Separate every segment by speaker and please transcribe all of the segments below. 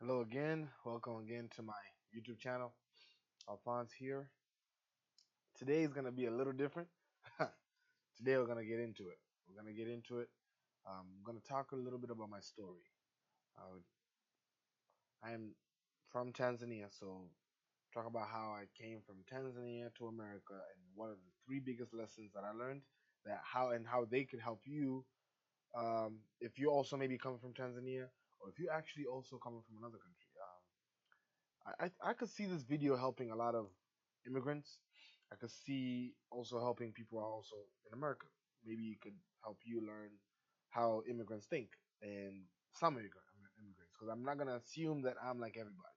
Speaker 1: Hello again. Welcome again to my YouTube channel. Alphonse here. Today is going to be a little different. Today we're going to get into it. We're going to get into it. I'm going to talk a little bit about my story. Uh, I am from Tanzania, so talk about how I came from Tanzania to America and what are the three biggest lessons that I learned that how they could help you if you also maybe coming from Tanzania or if you actually also coming from another country. I could see this video helping a lot of immigrants. I could see also helping people also in America. Maybe it could help you learn how immigrants think and some immigrants, because I'm not gonna assume that I'm like everybody.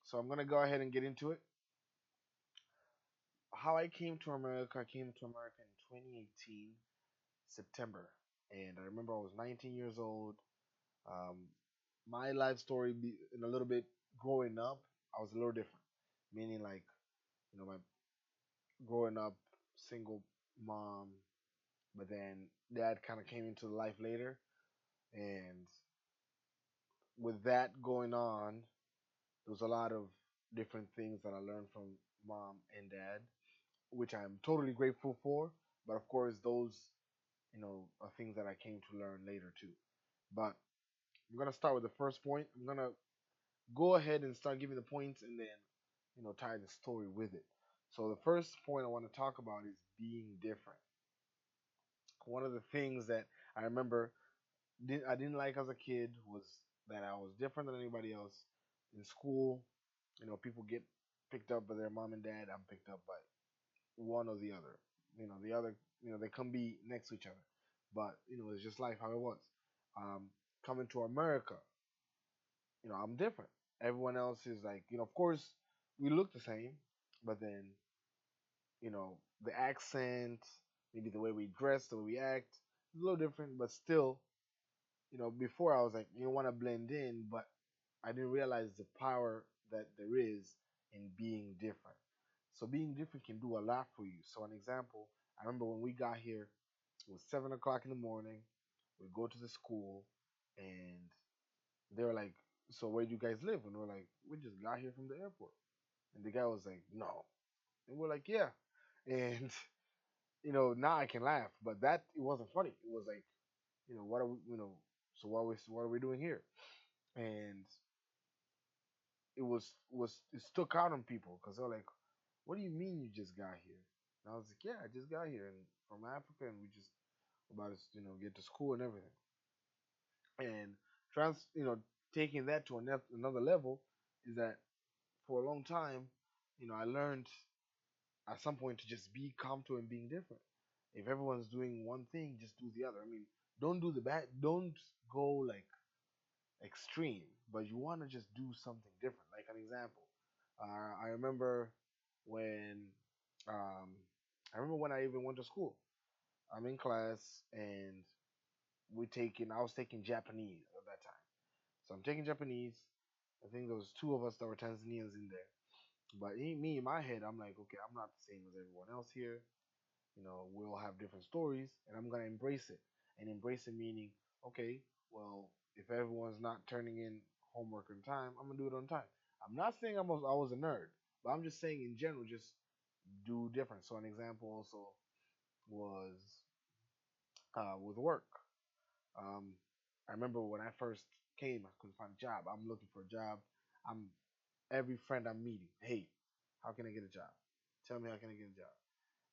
Speaker 1: So I'm gonna go ahead and get into it. How I came to America. I came to America in 2018 September, and I remember I was 19 years old. Um, my life story in a little bit growing up, I was a little different, meaning like my growing up single mom, but then dad kind of came into life later, and with that going on, there was a lot of different things that I learned from mom and dad, which I'm totally grateful for. But of course, those are things that I came to learn later too. But I'm gonna start with the first point. I'm gonna go ahead and start giving the points, and then tie the story with it. So the first point I want to talk about is being different. One of the things that I remember I didn't like as a kid was that I was different than anybody else in school. People get picked up by their mom and dad. I'm picked up by one or the other. The other, they can be next to each other, but it's just life how it was. Um, Coming to America, I'm different. Everyone else is like, of course, we look the same, but then the accent, maybe the way we dress, the way we act, is a little different, but still before I was like, you want to blend in, but I didn't realize the power that there is in being different. So being different can do a lot for you. So an example, I remember when we got here, it was 7 o'clock in the morning. We go to the school, and they were like, "So where do you guys live?" And we're like, "We just got here from the airport." And the guy was like, "No," and we're like, "Yeah," and now I can laugh, but that it wasn't funny. It was like, what are we, so what are we doing here? And it stuck out on people because they're like, "What do you mean you just got here?" And I was like, "Yeah, I just got here and from Africa, and we just about to get to school and everything." And trans taking that to another level is that for a long time, I learned at some point to just be comfortable in being different. If everyone's doing one thing, just do the other. I mean, don't do the bad. Don't go like extreme, but you want to just do something different. Like an example, I remember when um, I even went to school. I'm in class and I was taking Japanese at that time. So I'm taking Japanese. I think there was two of us that were Tanzanians in there. But me in my head, I'm like, okay, I'm not the same as everyone else here. We all have different stories, and I'm gonna embrace it. And embrace it meaning, okay, well, if everyone's not turning in homework on time, I'm gonna do it on time. I'm not saying I was a nerd, but I'm just saying in general, just do different. So an example also was with work. Um, I remember when I first came, I couldn't find a job. I'm looking for a job. I'm every friend I'm meeting, hey, how can I get a job? Tell me how can I get a job?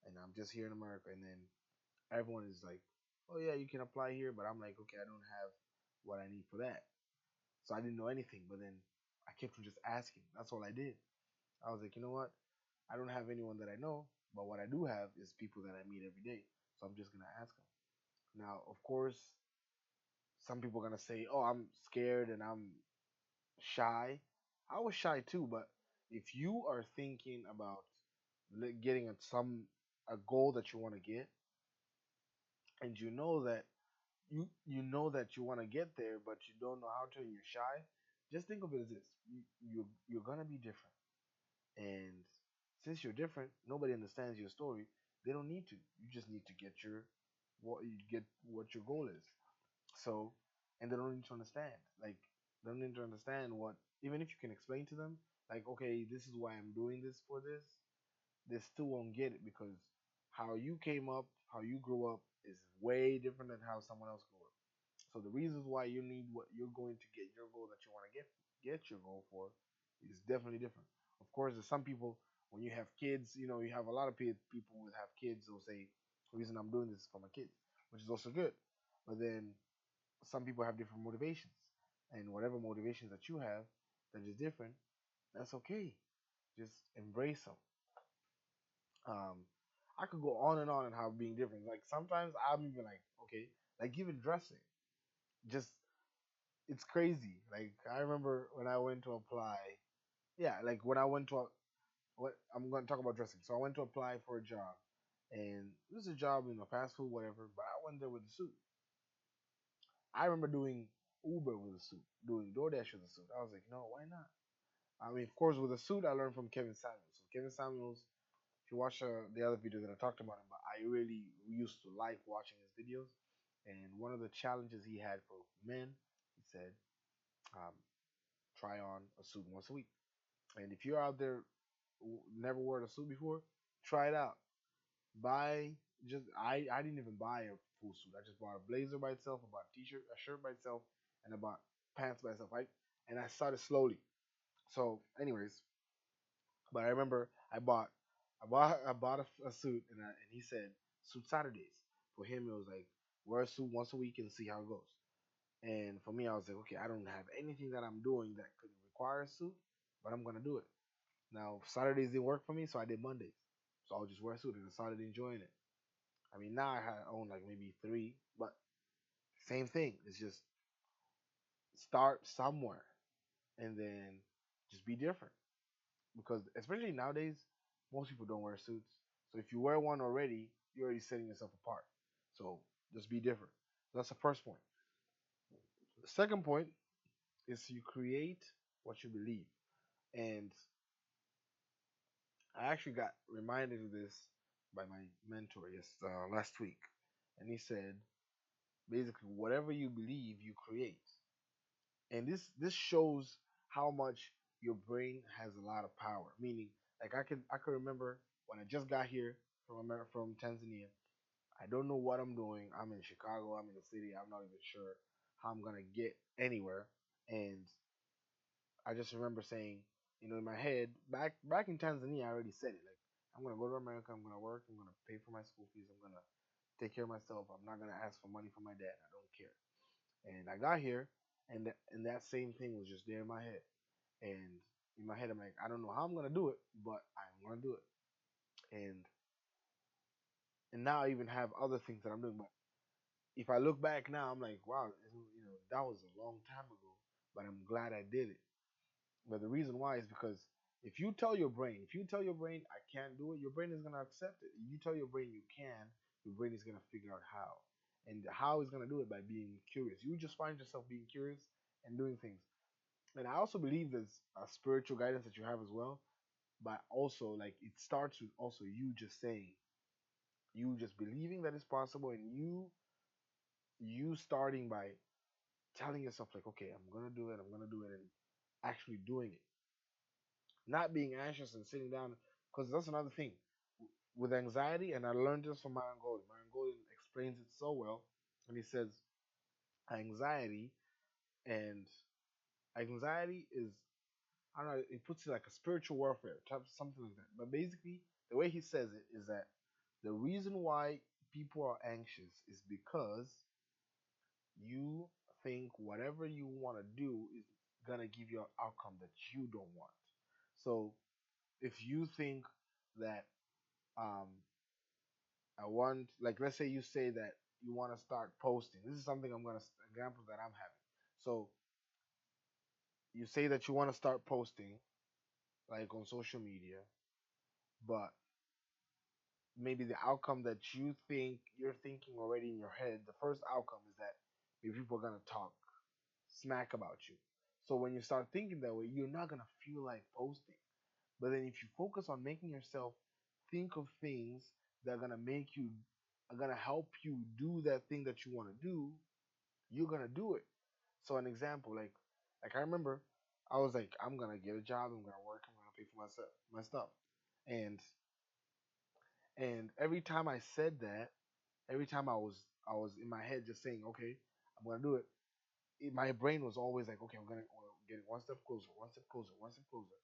Speaker 1: And I'm just here in America, and then everyone is like, "Oh yeah, you can apply here," but I'm like, "Okay, I don't have what I need for that." So I didn't know anything, but then I kept on just asking. That's all I did. I was like, you know what? I don't have anyone that I know, but what I do have is people that I meet every day. So I'm just gonna ask them. Now, of course, some people are gonna say, "Oh, I'm scared and I'm shy." I was shy too, but if you are thinking about getting a goal that you want to get, and you know that you want to get there, but you don't know how to, and you're shy, just think of it as this: you're gonna be different, and since you're different, nobody understands your story. They don't need to. You just need to get what your goal is. So, and they don't need to understand. Like They don't need to understand what, even if you can explain to them, like, okay, this is why I'm doing this for this, they still won't get it because how you came up, how you grew up is way different than how someone else grew up. So the reasons why you need what you're going to get your goal that you want to get your goal for is definitely different. Of course, there's some people when you have kids, you have a lot of people who have kids who'll say the reason I'm doing this is for my kids, which is also good. But then some people have different motivations, and whatever motivations that you have that is different, that's okay. Just embrace them. Um, I could go on and how being different. Like sometimes I'm even like, okay, like even dressing, just it's crazy. Like I remember when I went to apply. Yeah, like when I went to what I'm going to talk about dressing. So I went to apply for a job, and this is a job in a fast food, whatever. But I went there with a suit. I remember doing Uber with a suit, doing DoorDash with a suit. I was like, no, why not? I mean, of course, with a suit, I learned from Kevin Samuels. So Kevin Samuels, if you watch the other video that I talked about him, but I really used to like watching his videos. And one of the challenges he had for men, he said, um, try on a suit once a week. And if you're out there never wore a suit before, try it out. Buy just I didn't even buy a full suit. I just bought a blazer by itself, I bought a t-shirt, a shirt by itself, and I bought pants by itself. And I started slowly. So, anyways, but I remember I bought a suit, and he said suit Saturdays. For him, it was like wear a suit once a week and see how it goes. And for me, I was like, okay, I don't have anything that I'm doing that could require a suit, but I'm gonna do it. Now Saturdays didn't work for me, so I did Mondays. So I'll just wear a suit and I started enjoying it. I mean, now own like maybe three, but same thing. It's just start somewhere and then just be different. Because especially nowadays, most people don't wear suits. So if you wear one already, you're already setting yourself apart. So just be different. So that's the first point. The second point is you create what you believe. And I actually got reminded of this by my mentor last week, and he said basically whatever you believe, you create. And this shows how much your brain has a lot of power. Meaning, like I could remember when I just got here from Tanzania. I don't know what I'm doing. I'm in Chicago. I'm in the city. I'm not even sure how I'm gonna get anywhere. And I just remember saying, in my head, back in Tanzania, I already said it. Like, I'm gonna go to America. I'm gonna work. I'm gonna pay for my school fees. I'm gonna take care of myself. I'm not gonna ask for money from my dad. I don't care. And I got here, and that same thing was just there in my head. And in my head, I'm like, I don't know how I'm gonna do it, but I'm gonna do it. And now I even have other things that I'm doing. But if I look back now, I'm like, wow, that was a long time ago. But I'm glad I did it. But the reason why is because if you tell your brain I can't do it, your brain is gonna accept it. If you tell your brain you can, your brain is gonna figure out how. And how is gonna do it by being curious. You just find yourself being curious and doing things. And I also believe there's a spiritual guidance that you have as well. But also like it starts with also you just saying, you just believing that it's possible, and you starting by telling yourself like, okay, I'm gonna do it, and actually doing it. Not being anxious and sitting down, because that's another thing with anxiety. And I learned this from Myron Golden. Myron Golden explains it so well, and he says anxiety and anxiety is, I don't know, he puts it like a spiritual warfare type, something like that. But basically, the way he says it is that the reason why people are anxious is because you think whatever you want to do is gonna give you an outcome that you don't want. So if you think that um, I want, like, let's say you say that you want to start posting. This is something I'm gonna example that I'm having. So you say that you want to start posting, like on social media, but maybe the outcome that you're thinking already in your head, the first outcome is that maybe people are gonna talk smack about you. So when you start thinking that way, you're not gonna feel like posting. But then if you focus on making yourself think of things that are gonna help you do that thing that you want to do, you're gonna do it. So an example, like Like I remember, I was like, I'm gonna get a job. I'm gonna work. I'm gonna pay for myself, my stuff. And every time I said that, every time I was in my head just saying, okay, I'm gonna do it. My brain was always like, okay, I'm gonna get one step closer, one step closer, one step closer,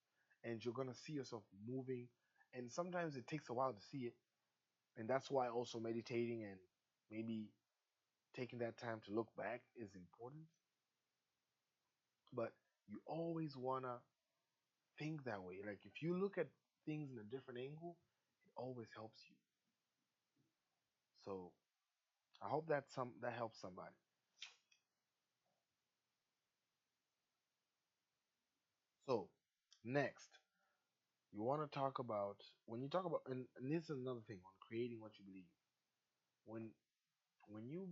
Speaker 1: and you're gonna see yourself moving. And sometimes it takes a while to see it, and that's why also meditating and maybe taking that time to look back is important. But you always wanna think that way. Like if you look at things in a different angle, it always helps you. So I hope that helps somebody. So next, you want to talk about when you talk about and this is another thing on creating what you believe. When you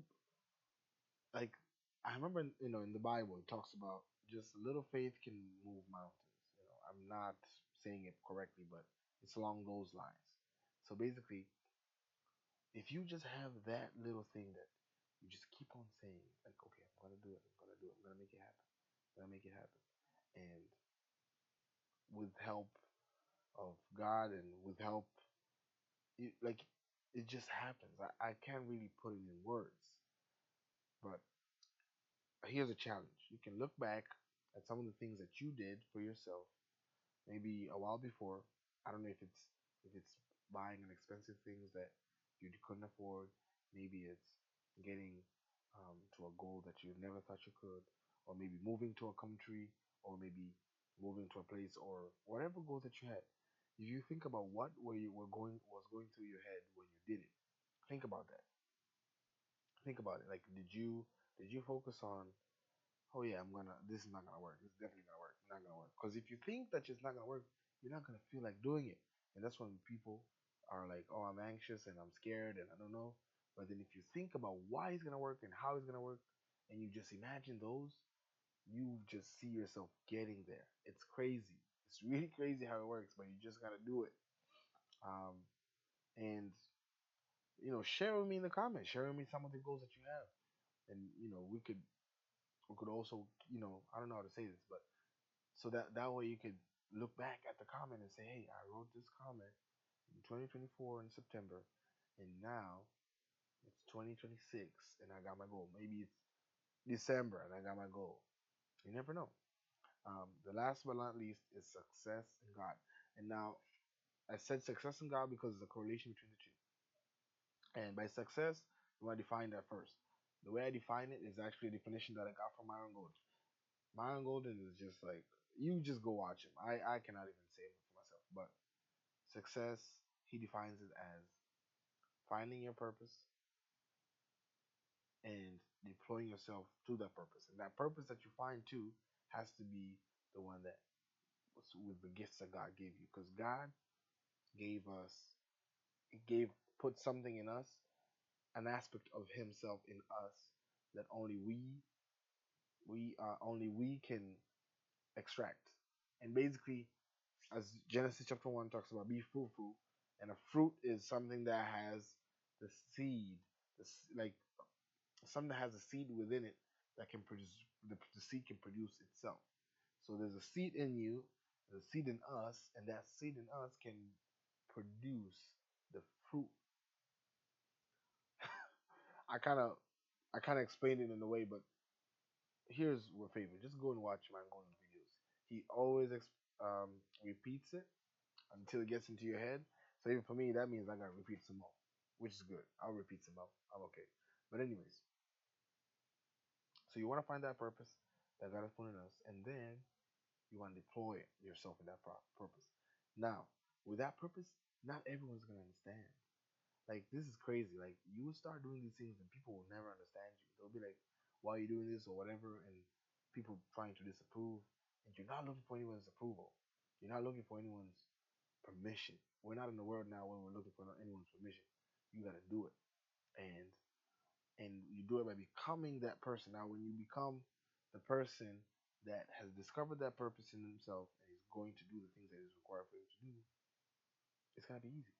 Speaker 1: like, I remember in the Bible it talks about just a little faith can move mountains. I'm not saying it correctly, but it's along those lines. So basically, if you just have that little thing that you just keep on saying, like, okay, I'm gonna do it, I'm gonna do it, I'm gonna make it happen, I'm gonna make it happen, and with help of God and with help, like, it just happens. I can't really put it in words, but here's a challenge. You can look back at some of the things that you did for yourself, maybe a while before. I don't know if it's buying an expensive things that you couldn't afford. Maybe it's getting to a goal that you never thought you could, or maybe moving to a country, or maybe moving to a place, or whatever goal that you had. If you think about what were you were going was going through your head when you did it, think about that. Think about it. Like, did you focus on, oh yeah, this is not gonna work. It's definitely gonna work. Not gonna work. Because if you think that it's not gonna work, you're not gonna feel like doing it. And that's when people are like, oh, I'm anxious and I'm scared and I don't know. But then if you think about why it's gonna work and how it's gonna work, and you just imagine those, you just see yourself getting there. It's crazy. It's really crazy how it works, but you just gotta do it. Um, and share with me in the comments. Share with me some of the goals that you have, and we could also, I don't know how to say this, but so that way you could look back at the comment and say, hey, I wrote this comment in 2024 in September, and now it's 2026 and I got my goal. Maybe it's December and I got my goal. You never know. The last but not least is success in God. And now I said success in God because there's a correlation between the two. And by success, you want to define that first. The way I define it is actually a definition that I got from Myron Golden. Myron Golden is just like, you just go watch him. I cannot even say it for myself. But success, he defines it as finding your purpose and deploying yourself to that purpose. And that purpose that you find too has to be the one that was with the gifts that God gave you. Because God gave us, gave put something in us, an aspect of Himself in us that only we can extract. And basically, as Genesis chapter 1 talks about, be fruitful, and a fruit is something that has the seed, like something that has a seed within it that can produce, the seed can produce itself. So there's a seed in you, there's a seed in us, and that seed in us can produce the fruit. I kind of I kind of explained it in a way, but here's what favor. Just go and watch my Golden videos. He always repeats it until it gets into your head. So even for me, that means I gotta repeat some more, which is good. I'll repeat some more. I'm okay. But anyways, so you want to find that purpose that God has put in us, and then you want to deploy yourself in that purpose. Now, with that purpose, not everyone's gonna understand. Like, this is crazy. Like, you will start doing these things and people will never understand you. They'll be like, "Why are you doing this?" or whatever, and people trying to disapprove. And you're not looking for anyone's approval. You're not looking for anyone's permission. We're not in the world now where we're looking for anyone's permission. You gotta do it, and you do it by becoming that person. Now, when you become the person that has discovered that purpose in himself and is going to do the things that is required for him to do, it's gonna be easy.